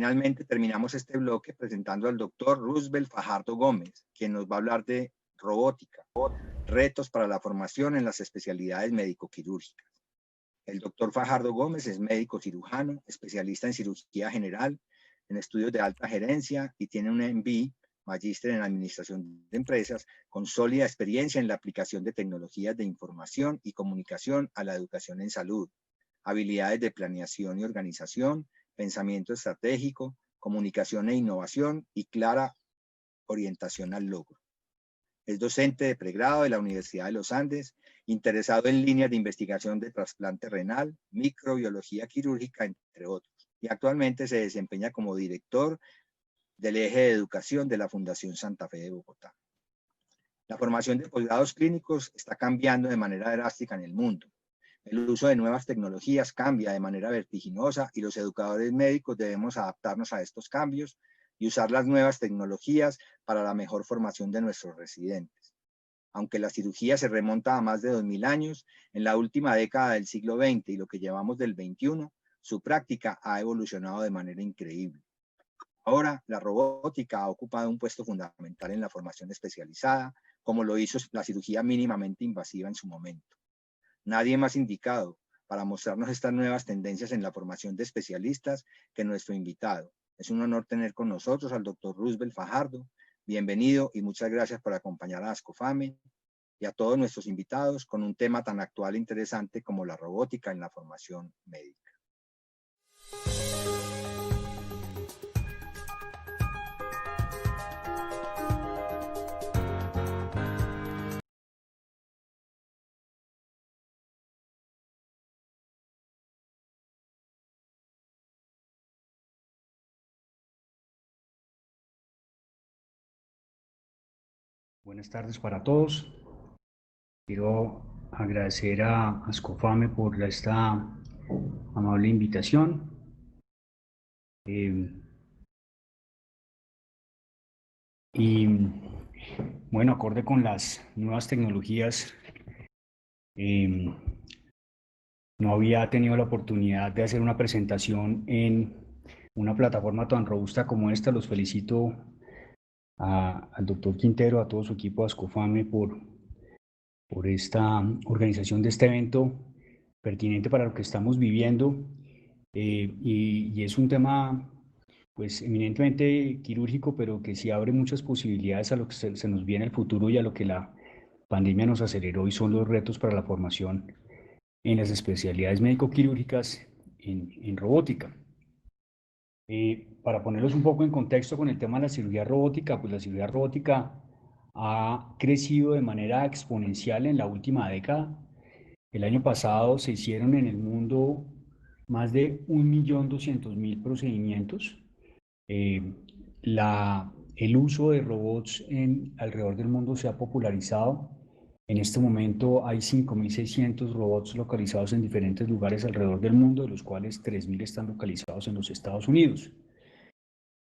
Finalmente terminamos este bloque presentando al doctor Roosevelt Fajardo Gómez, quien nos va a hablar de robótica, retos para la formación en las especialidades médico-quirúrgicas. El doctor Fajardo Gómez es médico cirujano, especialista en cirugía general, en estudios de alta gerencia y tiene un MBA, magíster en administración de empresas, con sólida experiencia en la aplicación de tecnologías de información y comunicación a la educación en salud, habilidades de planeación y organización, pensamiento estratégico, comunicación e innovación y clara orientación al logro. Es docente de pregrado de la Universidad de los Andes, interesado en líneas de investigación de trasplante renal, microbiología quirúrgica, entre otros, y actualmente se desempeña como director del eje de educación de la Fundación Santa Fe de Bogotá. La formación de posgrados clínicos está cambiando de manera drástica en el mundo. El uso de nuevas tecnologías cambia de manera vertiginosa y los educadores médicos debemos adaptarnos a estos cambios y usar las nuevas tecnologías para la mejor formación de nuestros residentes. Aunque la cirugía se remonta a más de 2000 años, en la última década del siglo XX y lo que llevamos del XXI, su práctica ha evolucionado de manera increíble. Ahora, la robótica ha ocupado un puesto fundamental en la formación especializada, como lo hizo la cirugía mínimamente invasiva en su momento. Nadie más indicado para mostrarnos estas nuevas tendencias en la formación de especialistas que nuestro invitado. Es un honor tener con nosotros al doctor Roosevelt Fajardo. Bienvenido y muchas gracias por acompañar a Ascofame y a todos nuestros invitados con un tema tan actual e interesante como la robótica en la formación médica. Buenas tardes para todos. Quiero agradecer a Ascofame por esta amable invitación. Y bueno, acorde con las nuevas tecnologías, no había tenido la oportunidad de hacer una presentación en una plataforma tan robusta como esta. Los felicito al doctor Quintero, a todo su equipo de Ascofame por esta organización de este evento pertinente para lo que estamos viviendo, y es un tema pues eminentemente quirúrgico, pero que sí abre muchas posibilidades a lo que se nos viene en el futuro y a lo que la pandemia nos aceleró, y son los retos para la formación en las especialidades médico-quirúrgicas en robótica. Para ponerlos un poco en contexto con el tema de la cirugía robótica, pues la cirugía robótica ha crecido de manera exponencial en la última década. El año pasado se hicieron en el mundo más de 1.200.000 procedimientos. El uso de robots alrededor del mundo se ha popularizado. En este momento hay 5.600 robots localizados en diferentes lugares alrededor del mundo, de los cuales 3.000 están localizados en los Estados Unidos.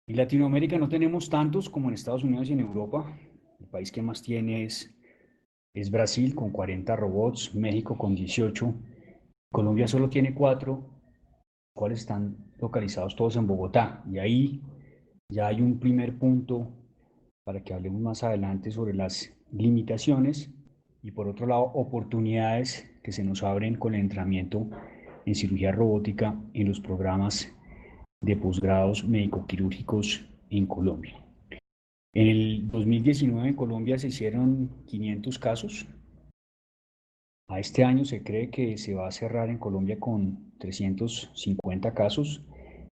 En Latinoamérica no tenemos tantos como en Estados Unidos y en Europa. El país que más tiene es Brasil, con 40 robots, México con 18, Colombia solo tiene 4, cuales están localizados todos en Bogotá. Y ahí ya hay un primer punto para que hablemos más adelante sobre las limitaciones y, por otro lado, oportunidades que se nos abren con el entrenamiento en cirugía robótica en los programas de posgrados médico-quirúrgicos en Colombia. En el 2019 en Colombia se hicieron 500 casos. A este año se cree que se va a cerrar en Colombia con 350 casos,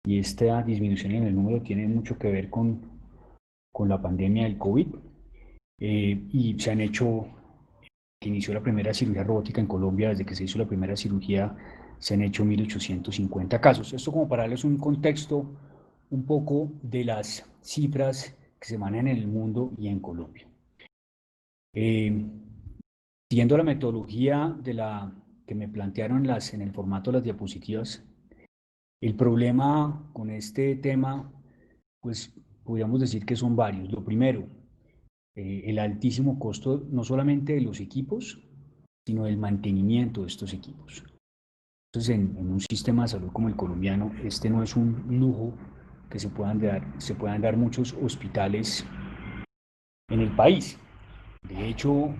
y esta disminución en el número tiene mucho que ver con la pandemia del COVID. Y se han hecho, que inició la primera cirugía robótica en Colombia, desde que se hizo la primera cirugía, se han hecho 1.850 casos. Esto como para darles un contexto un poco de las cifras que se manejan en el mundo y en Colombia. Siguiendo la metodología que me plantearon en el formato de las diapositivas, el problema con este tema, pues podríamos decir que son varios. Lo primero, el altísimo costo no solamente de los equipos, sino del mantenimiento de estos equipos. Entonces, en un sistema de salud como el colombiano, este no es un lujo que se puedan dar muchos hospitales en el país. De hecho,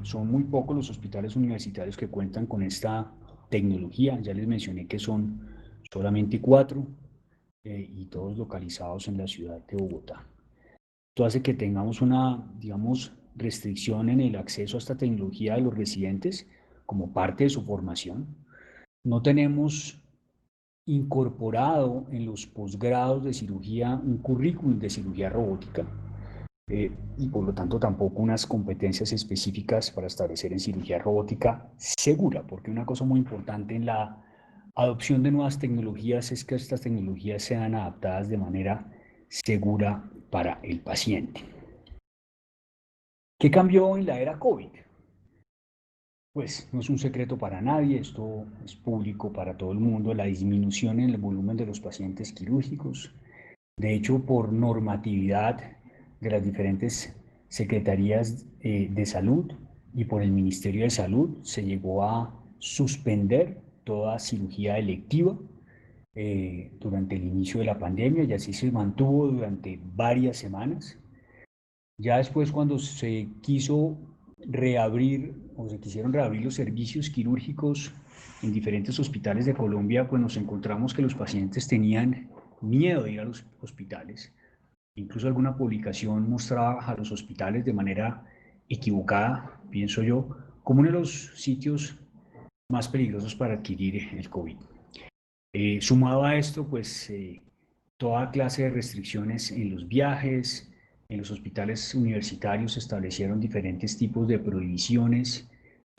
son muy pocos los hospitales universitarios que cuentan con esta tecnología. Ya les mencioné que son solamente 4 y todos localizados en la ciudad de Bogotá. Esto hace que tengamos una, digamos, restricción en el acceso a esta tecnología de los residentes como parte de su formación. No tenemos incorporado en los posgrados de cirugía un currículum de cirugía robótica y por lo tanto tampoco unas competencias específicas para establecer en cirugía robótica segura, porque una cosa muy importante en la adopción de nuevas tecnologías es que estas tecnologías sean adaptadas de manera segura para el paciente. ¿Qué cambió en la era COVID? Pues no es un secreto para nadie, esto es público para todo el mundo, la disminución en el volumen de los pacientes quirúrgicos. De hecho, por normatividad de las diferentes secretarías de salud y por el Ministerio de Salud se llegó a suspender toda cirugía electiva durante el inicio de la pandemia y así se mantuvo durante varias semanas. Ya después, cuando se quiso reabrir o se quisieron reabrir los servicios quirúrgicos en diferentes hospitales de Colombia, pues nos encontramos que los pacientes tenían miedo de ir a los hospitales. Incluso alguna publicación mostraba a los hospitales de manera equivocada, pienso yo, como uno de los sitios más peligrosos para adquirir el COVID. Sumado a esto, pues toda clase de restricciones en los viajes, en los hospitales universitarios se establecieron diferentes tipos de prohibiciones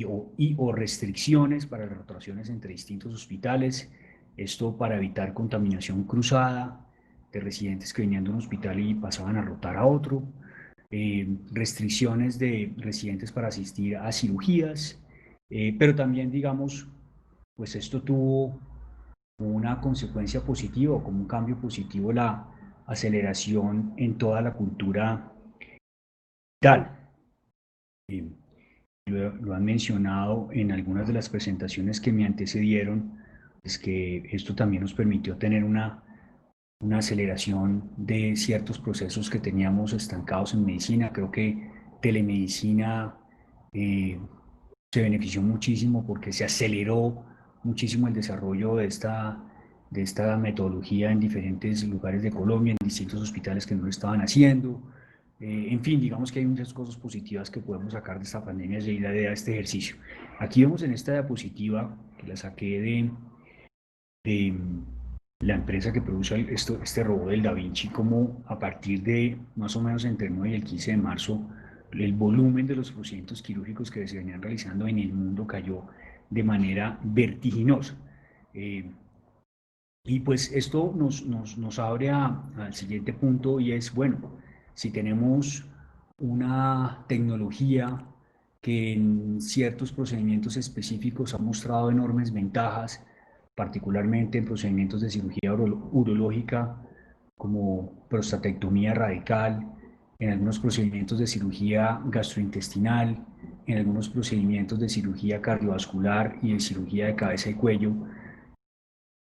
o restricciones para las rotaciones entre distintos hospitales, esto para evitar contaminación cruzada de residentes que venían de un hospital y pasaban a rotar a otro, restricciones de residentes para asistir a cirugías, pero también, digamos, pues esto tuvo como una consecuencia positiva o como un cambio positivo la aceleración en toda la cultura digital. Lo han mencionado en algunas de las presentaciones que me antecedieron, es que esto también nos permitió tener una aceleración de ciertos procesos que teníamos estancados en medicina. Creo que telemedicina se benefició muchísimo porque se aceleró muchísimo el desarrollo de esta metodología en diferentes lugares de Colombia, en distintos hospitales que no lo estaban haciendo. En fin, digamos que hay muchas cosas positivas que podemos sacar de esta pandemia y de este ejercicio. Aquí vemos en esta diapositiva, que la saqué de la empresa que produce este robot del Da Vinci, como a partir de más o menos entre el 9 y el 15 de marzo, el volumen de los procedimientos quirúrgicos que se venían realizando en el mundo cayó de manera vertiginosa. Y pues esto nos abre al siguiente punto y es, bueno, si tenemos una tecnología que en ciertos procedimientos específicos ha mostrado enormes ventajas, particularmente en procedimientos de cirugía urológica como prostatectomía radical, en algunos procedimientos de cirugía gastrointestinal, en algunos procedimientos de cirugía cardiovascular y de cirugía de cabeza y cuello.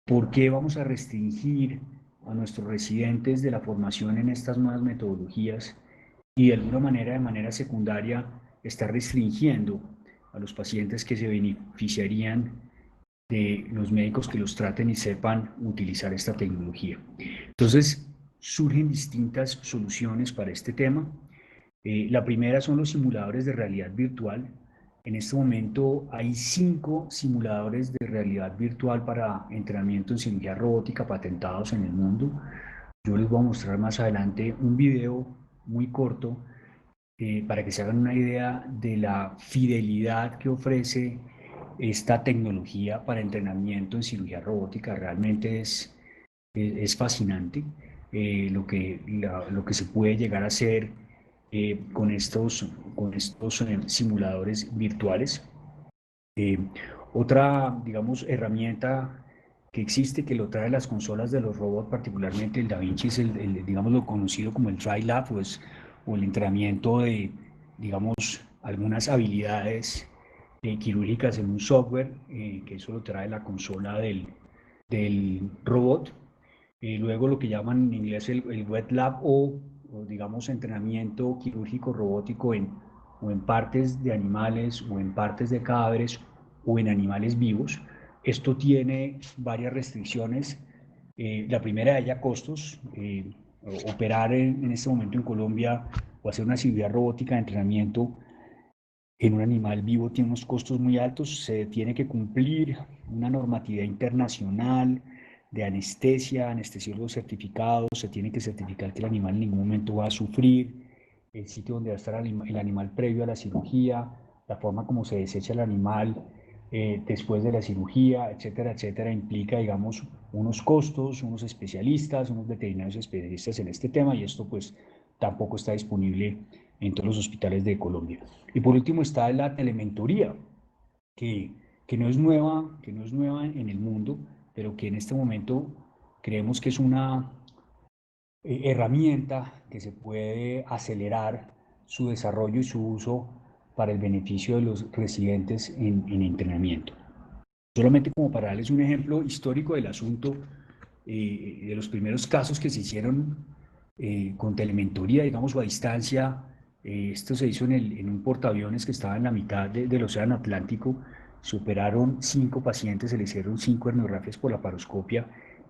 ¿Por qué vamos a restringir a nuestros residentes de la formación en estas nuevas metodologías y de alguna manera, de manera secundaria, estar restringiendo a los pacientes que se beneficiarían de los médicos que los traten y sepan utilizar esta tecnología? Entonces, surgen distintas soluciones para este tema. La primera son los simuladores de realidad virtual. En este momento hay 5 simuladores de realidad virtual para entrenamiento en cirugía robótica patentados en el mundo. Yo les voy a mostrar más adelante un video muy corto para que se hagan una idea de la fidelidad que ofrece esta tecnología para entrenamiento en cirugía robótica. Realmente es fascinante lo que se puede llegar a hacer con estos simuladores virtuales. Eh, Otra, digamos, herramienta que existe, que lo trae las consolas de los robots, particularmente el Da Vinci, es digamos, lo conocido como el TriLab, o el entrenamiento de, digamos, algunas habilidades quirúrgicas en un software, que eso lo trae la consola del robot. luego lo que llaman en inglés el wet lab o digamos entrenamiento quirúrgico robótico o en partes de animales o en partes de cadáveres o en animales vivos. Esto tiene varias restricciones. La primera de ellas, costos. Operar en este momento en Colombia o hacer una cirugía robótica de entrenamiento en un animal vivo tiene unos costos muy altos. Se tiene que cumplir una normatividad internacional de anestesia, anestesiólogos certificados, se tiene que certificar que el animal en ningún momento va a sufrir, el sitio donde va a estar el animal previo a la cirugía, la forma como se desecha el animal después de la cirugía, etcétera, etcétera, implica, digamos, unos costos, unos especialistas, unos veterinarios especialistas en este tema, y esto pues tampoco está disponible en todos los hospitales de Colombia. Y por último está la telementoría, que, que no es nueva en el mundo, pero que en este momento creemos que es una herramienta que se puede acelerar su desarrollo y su uso para el beneficio de los residentes en entrenamiento. Solamente como para darles un ejemplo histórico del asunto, de los primeros casos que se hicieron con telementoría, digamos, o a distancia. Esto se hizo en un portaaviones que estaba en la mitad del Océano Atlántico. Se operaron 5 pacientes, se le hicieron 5 herniorragias por la paroscopia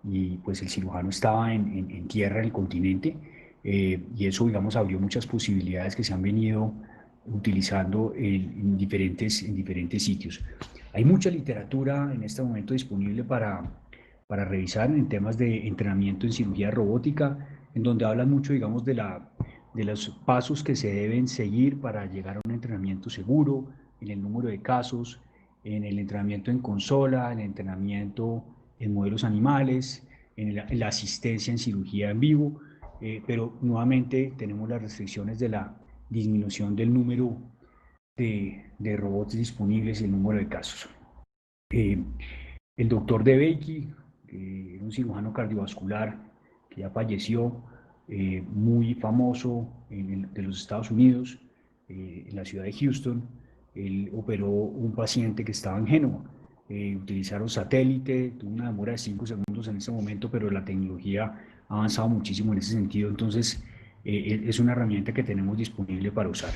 y pues el cirujano estaba en tierra, en el continente, y eso, digamos, abrió muchas posibilidades que se han venido utilizando en diferentes sitios. Hay mucha literatura en este momento disponible para revisar en temas de entrenamiento en cirugía robótica, en donde hablan mucho, digamos, de los pasos que se deben seguir para llegar a un entrenamiento seguro, en el número de casos, en el entrenamiento en consola, en el entrenamiento en modelos animales, en la asistencia en cirugía en vivo, pero nuevamente tenemos las restricciones de la disminución del número de robots disponibles y el número de casos. El doctor DeBakey, un cirujano cardiovascular que ya falleció, muy famoso de los Estados Unidos, en la ciudad de Houston. Él operó un paciente que estaba en Génova. Utilizaron satélite, tuvo una demora de 5 segundos en ese momento, pero la tecnología ha avanzado muchísimo en ese sentido. Entonces, es una herramienta que tenemos disponible para usar.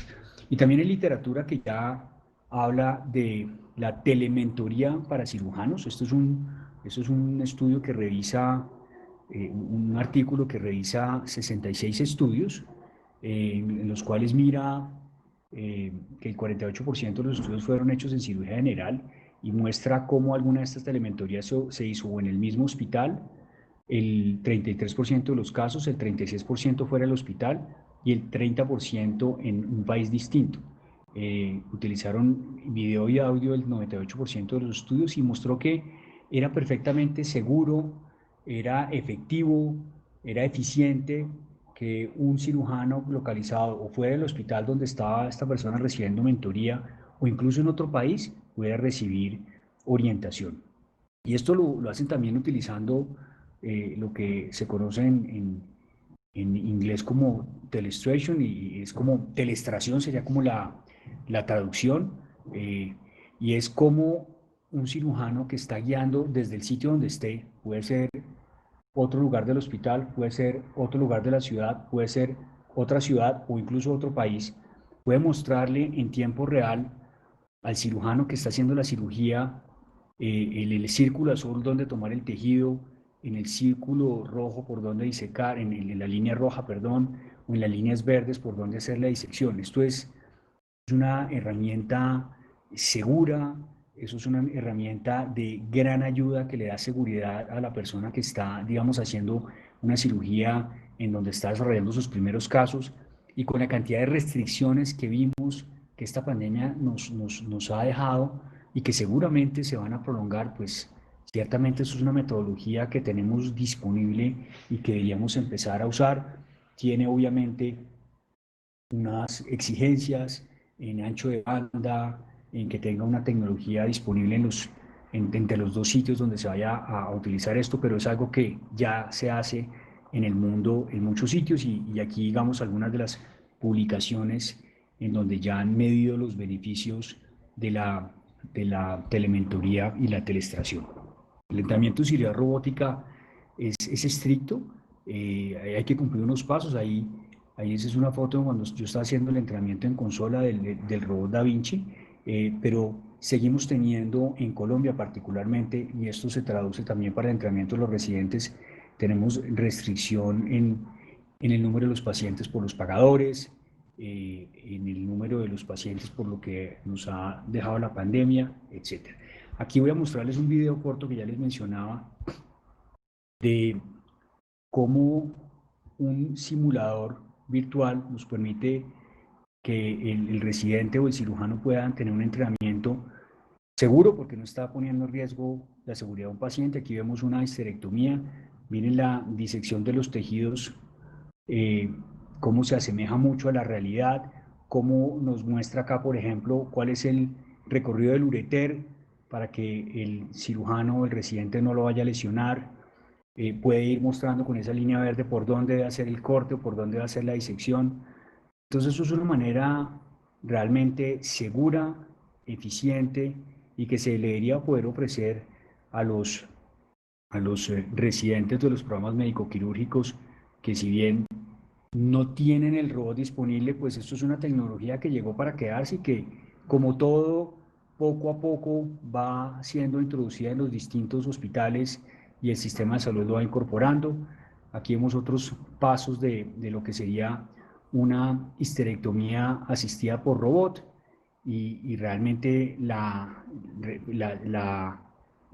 Y también hay literatura que ya habla de la telementoría para cirujanos. Esto es un estudio que revisa, un artículo que revisa 66 estudios, en los cuales mira que el 48% de los estudios fueron hechos en cirugía general y muestra cómo alguna de estas telementorías se hizo o en el mismo hospital, el 33% de los casos, el 36% fuera del hospital y el 30% en un país distinto. Utilizaron video y audio del 98% de los estudios y mostró que era perfectamente seguro, era efectivo, era eficiente que un cirujano localizado o fuera del hospital donde estaba esta persona recibiendo mentoría o incluso en otro país pudiera recibir orientación. Y esto lo hacen también utilizando lo que se conoce en inglés como telestration, y es como telestración, sería como la traducción, eh, y es como un cirujano que está guiando desde el sitio donde esté, puede ser otro lugar del hospital, puede ser otro lugar de la ciudad, puede ser otra ciudad o incluso otro país, puede mostrarle en tiempo real al cirujano que está haciendo la cirugía en el círculo azul donde tomar el tejido, en el círculo rojo por donde disecar, en la línea roja, perdón, o en las líneas verdes por donde hacer la disección. Esto es una herramienta segura, eso es una herramienta de gran ayuda que le da seguridad a la persona que está, digamos, haciendo una cirugía en donde está desarrollando sus primeros casos, y con la cantidad de restricciones que vimos que esta pandemia nos ha dejado y que seguramente se van a prolongar, pues ciertamente eso es una metodología que tenemos disponible y que deberíamos empezar a usar. Tiene obviamente unas exigencias en ancho de banda, en que tenga una tecnología disponible entre los dos sitios donde se vaya a utilizar esto, pero es algo que ya se hace en el mundo en muchos sitios, y aquí digamos algunas de las publicaciones en donde ya han medido los beneficios de la telementoría y la telestración. El entrenamiento en cirugía robótica es estricto, hay que cumplir unos pasos. Ahí esa es una foto cuando yo estaba haciendo el entrenamiento en consola del robot Da Vinci, pero seguimos teniendo en Colombia particularmente, y esto se traduce también para el entrenamiento de los residentes, tenemos restricción en el número de los pacientes por los pagadores, en el número de los pacientes por lo que nos ha dejado la pandemia, etc. Aquí voy a mostrarles un video corto que ya les mencionaba de cómo un simulador virtual nos permite que el residente o el cirujano puedan tener un entrenamiento seguro, porque no está poniendo en riesgo la seguridad de un paciente. Aquí vemos una histerectomía, miren la disección de los tejidos, cómo se asemeja mucho a la realidad, cómo nos muestra acá, por ejemplo, cuál es el recorrido del ureter para que el cirujano o el residente no lo vaya a lesionar. Puede ir mostrando con esa línea verde por dónde debe hacer el corte o por dónde va a hacer la disección. Entonces, eso es una manera realmente segura, eficiente y que se le debería poder ofrecer a los residentes de los programas médico-quirúrgicos, que si bien no tienen el robot disponible, pues esto es una tecnología que llegó para quedarse y que, como todo, poco a poco va siendo introducida en los distintos hospitales y el sistema de salud lo va incorporando. Aquí vemos otros pasos de lo que sería una histerectomía asistida por robot, y realmente la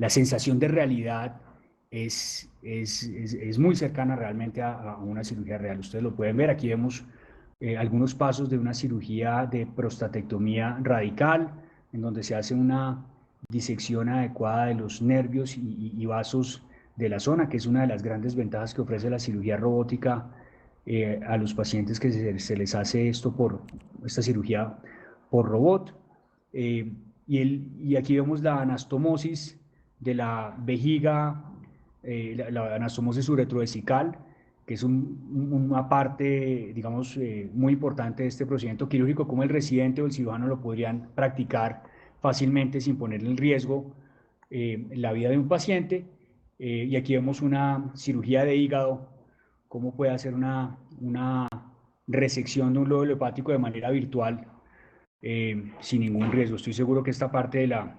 sensación de realidad es muy cercana realmente a una cirugía real. Ustedes lo pueden ver, aquí vemos algunos pasos de una cirugía de prostatectomía radical, en donde se hace una disección adecuada de los nervios y vasos de la zona, que es una de las grandes ventajas que ofrece la cirugía robótica a los pacientes que se les hace esta cirugía por robot. Y aquí vemos la anastomosis de la vejiga, la anastomosis uretrovesical, que es una parte, digamos, muy importante de este procedimiento quirúrgico, como el residente o el cirujano lo podrían practicar fácilmente sin ponerle en riesgo la vida de un paciente. Y aquí vemos una cirugía de hígado, cómo puede hacer una resección de un lóbulo hepático de manera virtual, sin ningún riesgo. Estoy seguro que esta parte de la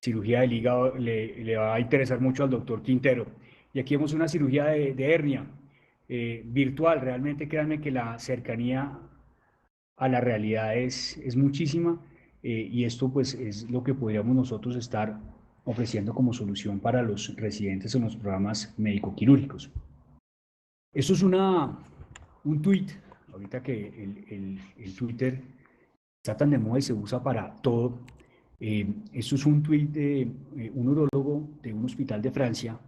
cirugía del hígado le va a interesar mucho al doctor Quintero. Y aquí vemos una cirugía de hernia virtual. Realmente créanme que la cercanía a la realidad es muchísima, y esto pues es lo que podríamos nosotros estar ofreciendo como solución para los residentes en los programas médico-quirúrgicos. Esto es un tweet, ahorita que el Twitter está tan de moda y se usa para todo. Esto es un tuit de un urólogo de un hospital de Francia,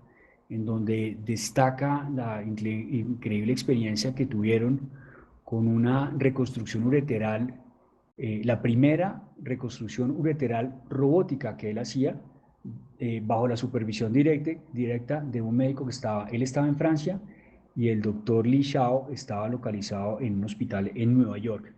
en donde destaca la increíble experiencia que tuvieron con una reconstrucción ureteral, la primera reconstrucción ureteral robótica que él hacía, bajo la supervisión directa de un médico él estaba en Francia, y el doctor Li Xiao estaba localizado en un hospital en Nueva York.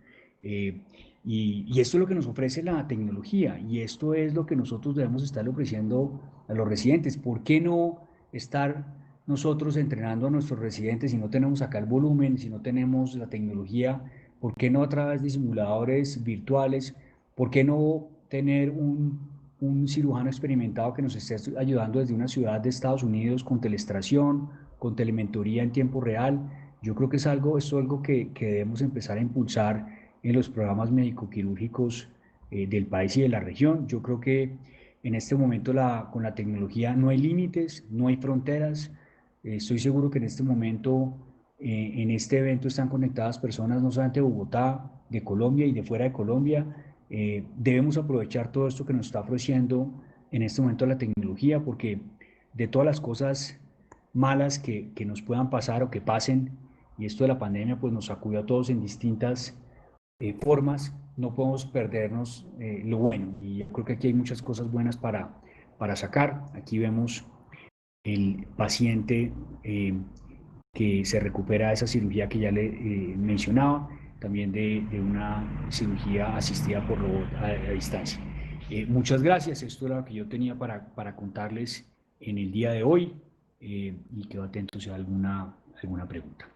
Y esto es lo que nos ofrece la tecnología, y esto es lo que nosotros debemos estar ofreciendo a los residentes. ¿Por qué no estar nosotros entrenando a nuestros residentes si no tenemos acá el volumen, si no tenemos la tecnología? ¿Por qué no a través de simuladores virtuales? ¿Por qué no tener un cirujano experimentado que nos esté ayudando desde una ciudad de Estados Unidos con telestración, con telementoría en tiempo real? Yo creo que esto es algo que debemos empezar a impulsar en los programas médico-quirúrgicos del país y de la región. Yo creo que en este momento con la tecnología no hay límites, no hay fronteras. Estoy seguro que en este momento, en este evento, están conectadas personas no solamente de Bogotá, de Colombia y de fuera de Colombia. Debemos aprovechar todo esto que nos está ofreciendo en este momento la tecnología, porque de todas las cosas malas que nos puedan pasar o que pasen, y esto de la pandemia pues nos sacudió a todos en distintas formas, no podemos perdernos lo bueno, y yo creo que aquí hay muchas cosas buenas para sacar. Aquí vemos el paciente que se recupera de esa cirugía que ya le mencionaba, también de una cirugía asistida por robot a distancia. Muchas gracias, esto era lo que yo tenía para contarles en el día de hoy. y quedo atento si hay alguna pregunta.